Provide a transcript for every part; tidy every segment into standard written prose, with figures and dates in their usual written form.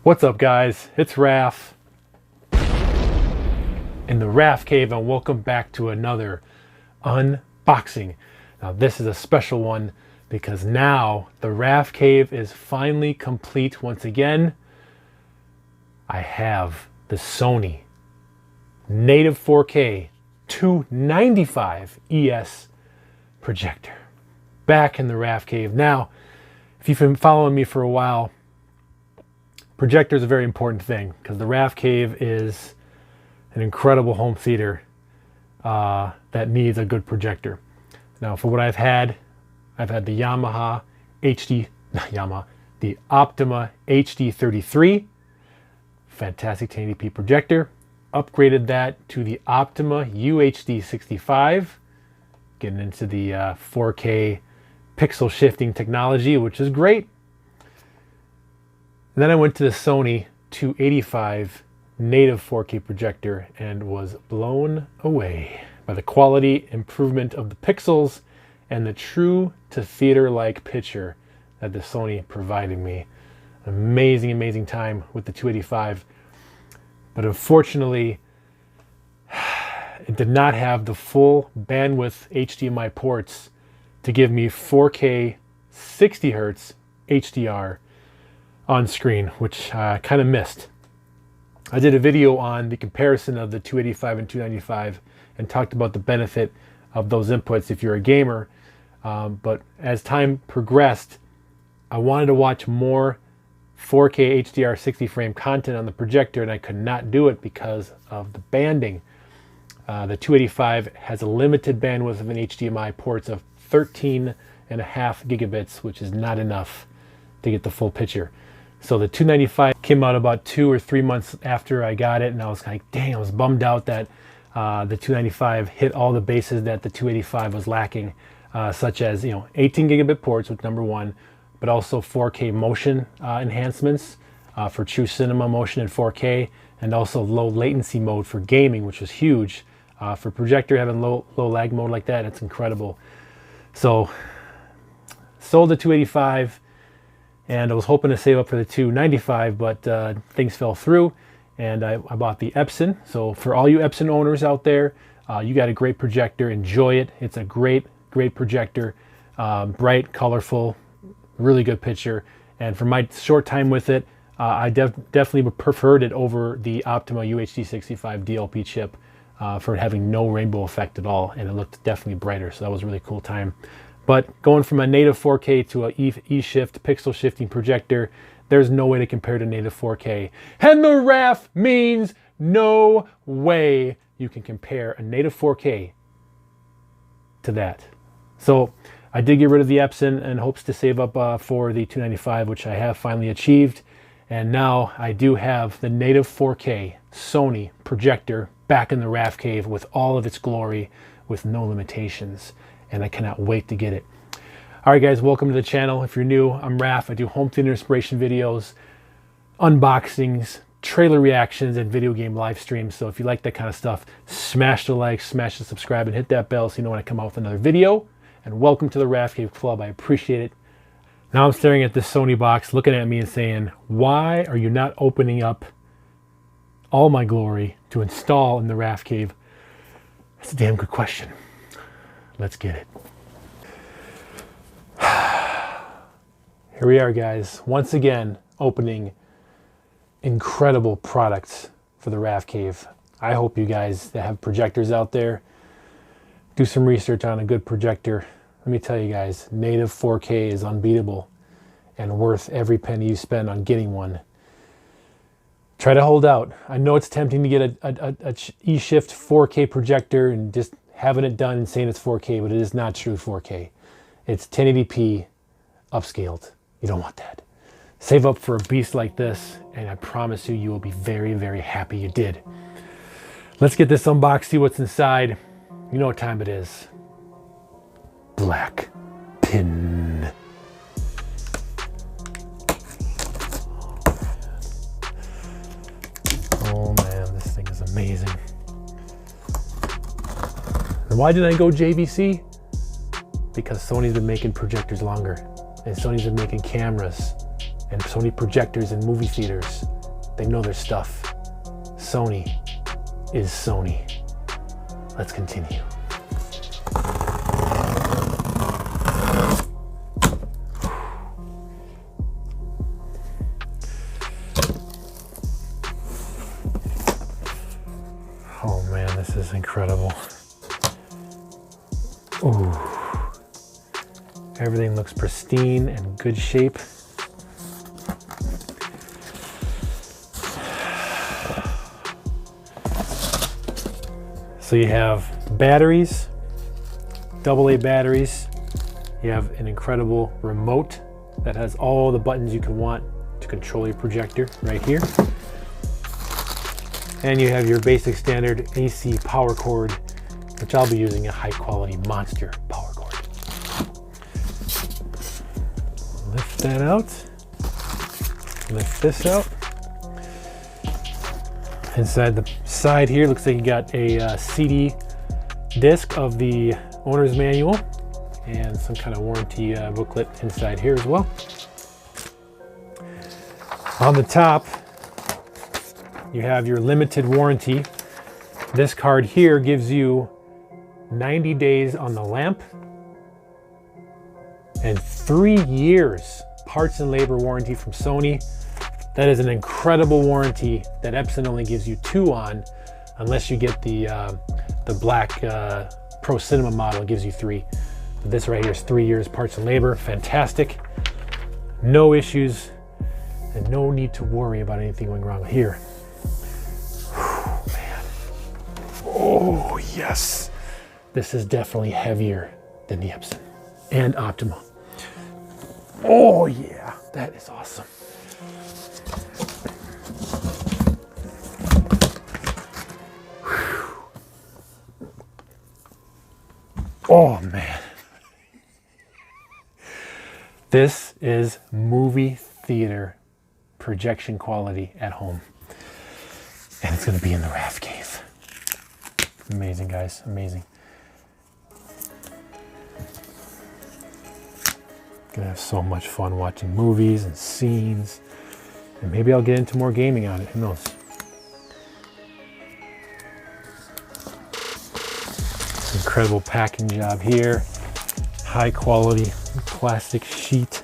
What's up, guys? It's Raph in the Raph Cave, and welcome back to another unboxing. Now this is a special one because now the Raph Cave is finally complete once again. I have the Sony native 4K 295ES projector back in the Raph Cave. Now, if you've been following me for a while, projector is a very important thing because the Raph Cave is an incredible home theater that needs a good projector. Now, for what I've had the the Optima HD33, fantastic 1080p projector. Upgraded that to the Optima UHD65, getting into the 4K pixel shifting technology, which is great. And then I went to the Sony 285 native 4K projector and was blown away by the quality improvement of the pixels and the true to theater-like picture that the Sony provided me. Amazing, amazing time with the 285. But unfortunately, it did not have the full bandwidth HDMI ports to give me 4K 60 Hz HDR on screen, which I kind of missed. I did a video on the comparison of the 285 and 295 and talked about the benefit of those inputs if you're a gamer. But as time progressed, I wanted to watch more 4K HDR 60 frame content on the projector, and I could not do it because of the banding. The 285 has a limited bandwidth of an HDMI ports of 13.5 gigabits, which is not enough to get the full picture. So the 295 came out about 2 or 3 months after I got it, and I was like, dang, I was bummed out that the 295 hit all the bases that the 285 was lacking, such as 18 gigabit ports, with number one, but also 4K motion enhancements for true cinema motion in 4K, and also low latency mode for gaming, which was huge. For projector, having low lag mode like that, it's incredible. So sold the 285, and I was hoping to save up for the 295, but things fell through, and I bought the Epson. So for all you Epson owners out there, you got a great projector. Enjoy it. It's a great projector, bright, colorful, really good picture. And for my short time with it, I definitely preferred it over the Optima UHD65 DLP chip for having no rainbow effect at all, and it looked definitely brighter. So that was a really cool time. But going from a native 4K to a E-Shift pixel shifting projector, there's no way to compare to native 4K. And the Raph means no way you can compare a native 4K to that. So I did get rid of the Epson in hopes to save up for the 295, which I have finally achieved. And now I do have the native 4K Sony projector back in the Raph Cave with all of its glory, with no limitations. And I cannot wait to get it. All right, guys, welcome to the channel. If you're new, I'm Raph. I do home theater inspiration videos, unboxings, trailer reactions, and video game live streams. So if you like that kind of stuff, smash the like, smash the subscribe, and hit that bell so you know when I come out with another video. And welcome to the Raph Cave Club. I appreciate it. Now I'm staring at this Sony box, looking at me and saying, why are you not opening up all my glory to install in the Raph Cave? That's a damn good question. Let's get it. Here we are, guys. Once again, opening incredible products for the Raph Cave. I hope you guys that have projectors out there do some research on a good projector. Let me tell you guys, native 4K is unbeatable and worth every penny you spend on getting one. Try to hold out. I know it's tempting to get a E-Shift 4K projector and just having it done and saying it's 4K, but it is not true 4K. It's 1080p upscaled. You don't want that. Save up for a beast like this, and I promise you, you will be very, very happy you did. Let's get this unboxed, see what's inside. You know what time it is. Black pin. Oh man, this thing is amazing. And why did I go JVC? Because Sony's been making projectors longer, and Sony's been making cameras and Sony projectors in movie theaters. They know their stuff. Sony is Sony. Let's continue. Oh man, this is incredible. Ooh. Everything looks pristine and good shape. So you have batteries, AA batteries. You have an incredible remote that has all the buttons you can want to control your projector right here. And you have your basic standard AC power cord, which I'll be using a high quality monster power cord. Lift that out. Lift this out. Inside the side here, looks like you got a CD disc of the owner's manual and some kind of warranty booklet inside here as well. On the top, you have your limited warranty. This card here gives you 90 days on the lamp and 3 years parts and labor warranty from Sony. That is an incredible warranty that Epson only gives you 2 on, unless you get the black Pro Cinema model. It gives you 3. But this right here is 3 years parts and labor. Fantastic. No issues and no need to worry about anything going wrong here. Whew, man. Oh yes. This is definitely heavier than the Epson and Optima. Oh yeah, that is awesome. Oh man, this is movie theater projection quality at home, and it's going to be in the RAV cave. Amazing, guys, amazing. Gonna have so much fun watching movies and scenes, and maybe I'll get into more gaming on it, who knows. Incredible packing job here, high quality plastic sheet.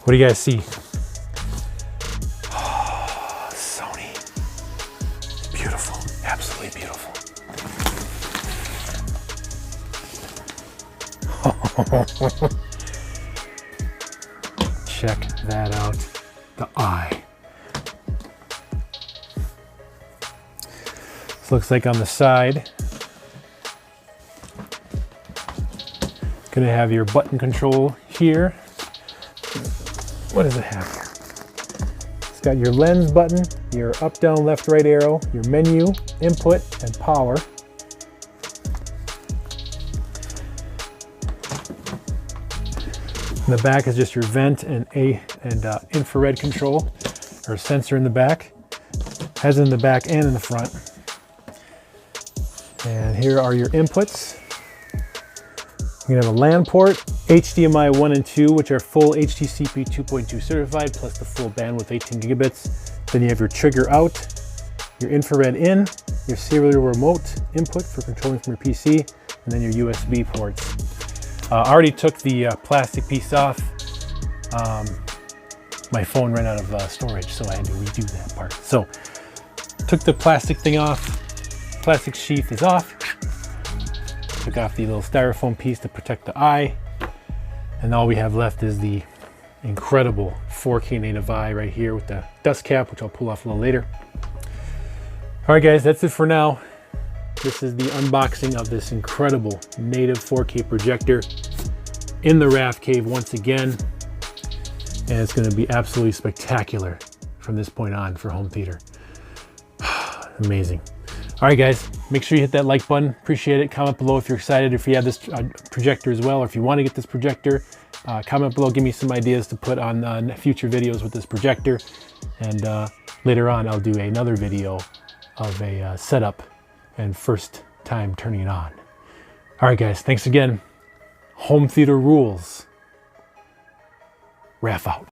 What do you guys see? Oh, Sony. Beautiful, absolutely beautiful. Check that out, the eye. This looks like on the side, gonna have your button control here. What does it have here? It's got your lens button, your up, down, left, right arrow, your menu, input, and power. In the back is just your vent and infrared control, or sensor in the back. Has it in the back and in the front. And here are your inputs. You're gonna have a LAN port, HDMI 1 and 2, which are full HDCP 2.2 certified, plus the full bandwidth 18 gigabits. Then you have your trigger out, your infrared in, your serial remote input for controlling from your PC, and then your USB ports. I already took the plastic piece off. My phone ran out of storage, so I had to redo that part. So, took the plastic thing off. Plastic sheath is off. Took off the little styrofoam piece to protect the eye. And all we have left is the incredible 4K native eye right here with the dust cap, which I'll pull off a little later. All right, guys, that's it for now. This is the unboxing of this incredible native 4K projector in the RAV cave once again. And it's going to be absolutely spectacular from this point on for home theater. Amazing. All right, guys, make sure you hit that like button. Appreciate it. Comment below if you're excited, if you have this projector as well, or if you want to get this projector. Comment below, give me some ideas to put on future videos with this projector. And later on, I'll do another video of a setup and first time turning it on. All right, guys, thanks again. Home theater rules. Raph out.